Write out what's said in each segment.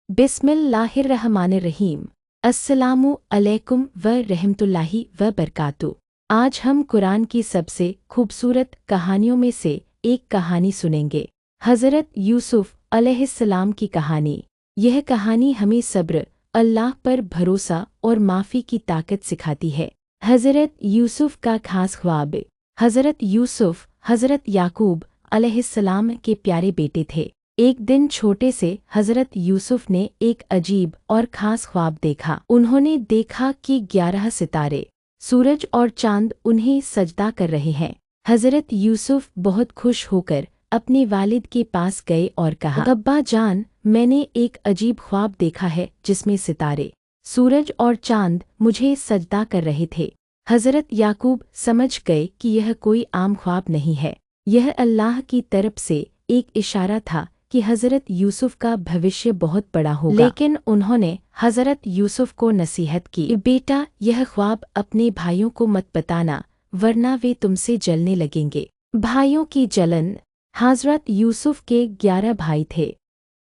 बिस्मिल्लाहिर्रहमानिर्रहीम। अस्सलामु अलैकुम व रहमतुल्लाहि व बरकातुहू। आज हम कुरान की सबसे खूबसूरत कहानियों में से एक कहानी सुनेंगे, हज़रत यूसुफ अलैहिस्सलाम की कहानी। यह कहानी हमें सब्र, अल्लाह पर भरोसा और माफ़ी की ताकत सिखाती है। हज़रत यूसुफ का खास ख्वाब। हज़रत यूसुफ हज़रत याकूब अलैहिस्सलाम के प्यारे बेटे थे। एक दिन छोटे से हज़रत यूसुफ ने एक अजीब और ख़ास ख्वाब देखा। उन्होंने देखा कि 11 सितारे, सूरज और चाँद उन्हें सजदा कर रहे हैं। हज़रत यूसुफ बहुत खुश होकर अपने वालिद के पास गए और कहा, अब्बा जान, मैंने एक अजीब ख्वाब देखा है जिसमें सितारे, सूरज और चाँद मुझे सजदा कर रहे थे। हज़रत याकूब समझ गए कि यह कोई आम ख्वाब नहीं है, यह अल्लाह की तरफ से एक इशारा था कि हज़रत यूसुफ का भविष्य बहुत बड़ा होगा। लेकिन उन्होंने हज़रत यूसुफ को नसीहत की, बेटा, यह ख्वाब अपने भाइयों को मत बताना वरना वे तुमसे जलने लगेंगे। भाइयों की जलन। हज़रत यूसुफ के 11 भाई थे।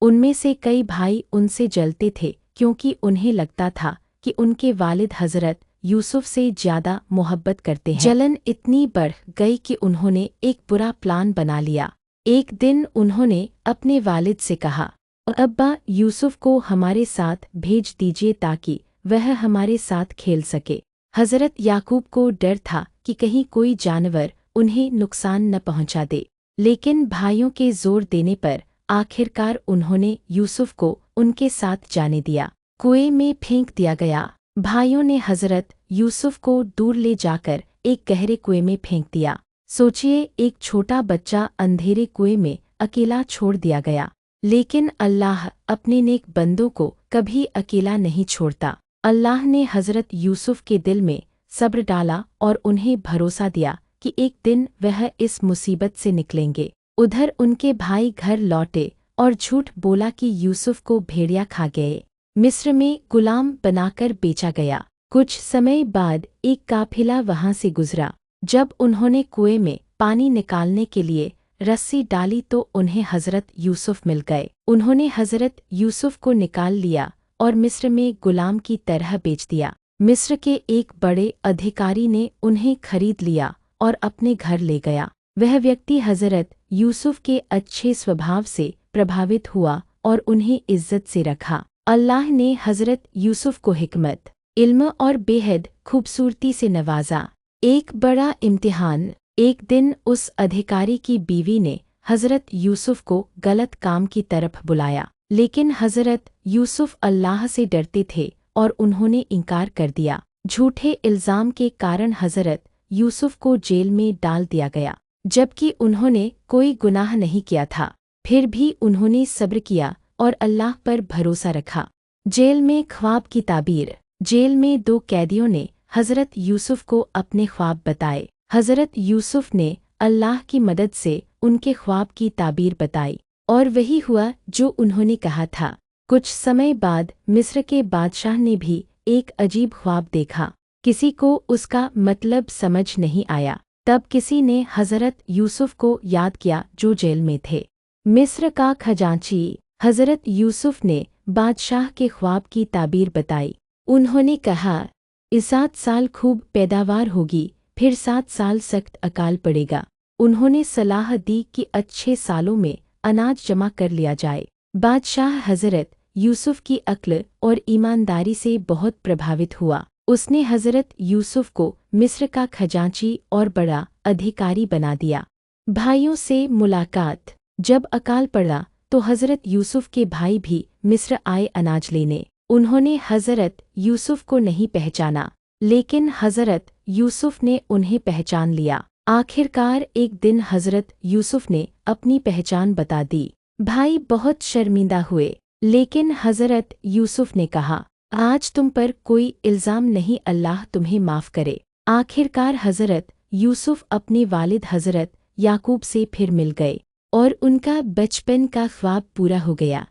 उनमें से कई भाई उनसे जलते थे क्योंकि उन्हें लगता था कि उनके वालिद हज़रत यूसुफ से ज़्यादा मोहब्बत करते हैं। जलन इतनी बढ़ गई कि उन्होंने एक बुरा प्लान बना लिया। एक दिन उन्होंने अपने वालिद से कहा, अब्बा, यूसुफ को हमारे साथ भेज दीजिए ताकि वह हमारे साथ खेल सके। हज़रत याकूब को डर था कि कहीं कोई जानवर उन्हें नुकसान न पहुंचा दे, लेकिन भाइयों के जोर देने पर आखिरकार उन्होंने यूसुफ को उनके साथ जाने दिया। कुएं में फेंक दिया गया। भाइयों ने हज़रत यूसुफ को दूर ले जाकर एक गहरे कुएं में फेंक दिया। सोचिए, एक छोटा बच्चा अंधेरे कुएं में अकेला छोड़ दिया गया, लेकिन अल्लाह अपने नेक बंदों को कभी अकेला नहीं छोड़ता। अल्लाह ने हज़रत यूसुफ के दिल में सब्र डाला और उन्हें भरोसा दिया कि एक दिन वह इस मुसीबत से निकलेंगे। उधर उनके भाई घर लौटे और झूठ बोला कि यूसुफ को भेड़िया खा गए। मिस्र में गुलाम बनाकर बेचा गया। कुछ समय बाद एक काफिला वहां से गुजरा। जब उन्होंने कुएं में पानी निकालने के लिए रस्सी डाली तो उन्हें हज़रत यूसुफ मिल गए। उन्होंने हज़रत यूसुफ को निकाल लिया और मिस्र में गुलाम की तरह बेच दिया। मिस्र के एक बड़े अधिकारी ने उन्हें खरीद लिया और अपने घर ले गया। वह व्यक्ति हज़रत यूसुफ के अच्छे स्वभाव से प्रभावित हुआ और उन्हें इज्जत से रखा। अल्लाह ने हज़रत यूसुफ को हिकमत, इल्म और बेहद खूबसूरती से नवाजा। एक बड़ा इम्तिहान। एक दिन उस अधिकारी की बीवी ने हज़रत यूसुफ को गलत काम की तरफ बुलाया, लेकिन हज़रत यूसुफ अल्लाह से डरते थे और उन्होंने इनकार कर दिया। झूठे इल्ज़ाम के कारण हज़रत यूसुफ को जेल में डाल दिया गया, जबकि उन्होंने कोई गुनाह नहीं किया था। फिर भी उन्होंने सब्र किया और अल्लाह पर भरोसा रखा। जेल में ख्वाब की ताबीर। जेल में 2 कैदियों ने हज़रत यूसुफ को अपने ख्वाब बताए। हज़रत यूसुफ ने अल्लाह की मदद से उनके ख्वाब की ताबीर बताई और वही हुआ जो उन्होंने कहा था। कुछ समय बाद मिस्र के बादशाह ने भी एक अजीब ख्वाब देखा। किसी को उसका मतलब समझ नहीं आया। तब किसी ने हज़रत यूसुफ को याद किया जो जेल में थे। मिस्र का खजांची। हज़रत यूसुफ ने बादशाह के ख्वाब की ताबीर बताई। उन्होंने कहा, इस 7 साल खूब पैदावार होगी, फिर 7 साल सख्त अकाल पड़ेगा। उन्होंने सलाह दी कि अच्छे सालों में अनाज जमा कर लिया जाए। बादशाह हज़रत यूसुफ की अक्ल और ईमानदारी से बहुत प्रभावित हुआ। उसने हज़रत यूसुफ को मिस्र का खजांची और बड़ा अधिकारी बना दिया। भाइयों से मुलाकात। जब अकाल पड़ा तो हज़रत यूसुफ के भाई भी मिस्र आए अनाज लेने। उन्होंने हज़रत यूसुफ को नहीं पहचाना, लेकिन हज़रत यूसुफ ने उन्हें पहचान लिया। आखिरकार एक दिन हज़रत यूसुफ ने अपनी पहचान बता दी। भाई बहुत शर्मिंदा हुए, लेकिन हज़रत यूसुफ ने कहा, आज तुम पर कोई इल्ज़ाम नहीं, अल्लाह तुम्हें माफ़ करे। आखिरकार हज़रत यूसुफ अपने वालिद हज़रत याकूब से फिर मिल गए और उनका बचपन का ख्वाब पूरा हो गया।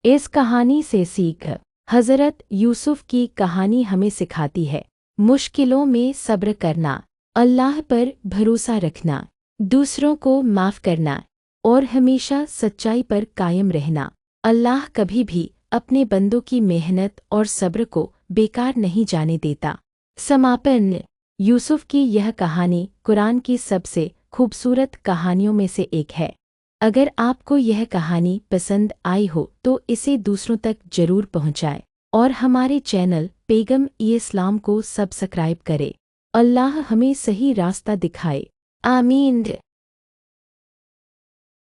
इस कहानी से सीख। हज़रत यूसुफ की कहानी हमें सिखाती है मुश्किलों में सब्र करना, अल्लाह पर भरोसा रखना, दूसरों को माफ़ करना और हमेशा सच्चाई पर कायम रहना। अल्लाह कभी भी अपने बंदों की मेहनत और सब्र को बेकार नहीं जाने देता। समापन। यूसुफ की यह कहानी कुरान की सबसे खूबसूरत कहानियों में से एक है। अगर आपको यह कहानी पसंद आई हो तो इसे दूसरों तक जरूर पहुंचाएं और हमारे चैनल पेगम-ई-इस्लाम को सब्सक्राइब करें। अल्लाह हमें सही रास्ता दिखाए। आमीन।